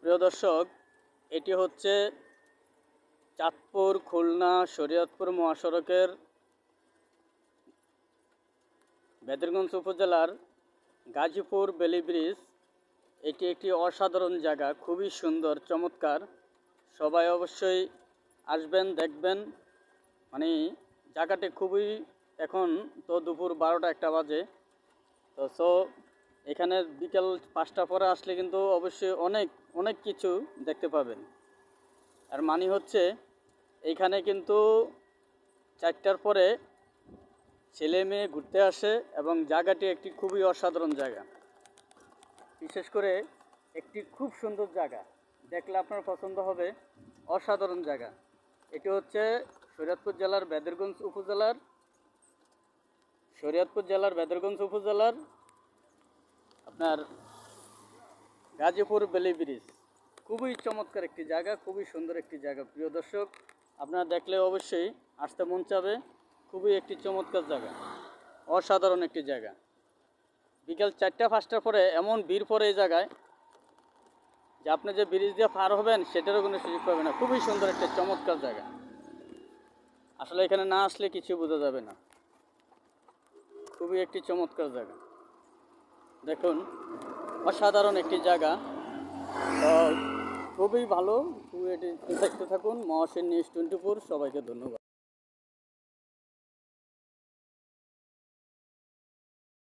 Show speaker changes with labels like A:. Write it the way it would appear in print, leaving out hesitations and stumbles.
A: প্রিয় দর্শক, এটি হচ্ছে চাঁদপুর খুলনা শরীয়তপুর মহাসড়কের বেদরগঞ্জ উপজেলার গাজীপুর বেলি ব্রিজ। এটি একটি অসাধারণ জায়গা, খুবই সুন্দর, চমৎকার। সবাই অবশ্যই আসবেন, দেখবেন। মানে জায়গাটি খুবই, এখন তো দুপুর 12টা-1টা বাজে, তো এখানে বিকেল 5টা পরে আসলে কিন্তু অবশ্যই অনেক অনেক কিছু দেখতে পাবেন। আর মানে হচ্ছে এইখানে কিন্তু 4টার পরে ছেলে মেয়ে ঘুরতে আসে এবং জায়গাটি একটি খুবই অসাধারণ জায়গা। বিশেষ করে একটি খুব সুন্দর জায়গা, দেখলে আপনার পছন্দ হবে। অসাধারণ জায়গা। এটি হচ্ছে শরীয়তপুর জেলার বেদরগঞ্জ উপজেলার আপনার গাজীপুর বেলি ব্রিজ। খুবই চমৎকার একটি জায়গা, খুবই সুন্দর একটি জায়গা। প্রিয় দর্শক, আপনারা দেখলে অবশ্যই আসতে মন চাবে। খুবই একটি চমৎকার জায়গা, অসাধারণ একটি জায়গা। বিকেল 4টা-5টার পরে এমন ভিড় পড়ে এই জায়গায় যে আপনি যে ব্রিজ দিয়ে পার হবেন সেটারও কোনো সুযোগ পাবেন না। খুবই সুন্দর একটা চমৎকার জায়গা। আসলে এখানে না আসলে কিছু বোঝা যাবে না। খুবই একটি চমৎকার জায়গা, দেখুন, অসাধারণ একটি জায়গা। খুবই ভালো। খুবই এটি দেখতে থাকুন। মহাশূন্য নিউজ 24। সবাইকে ধন্যবাদ।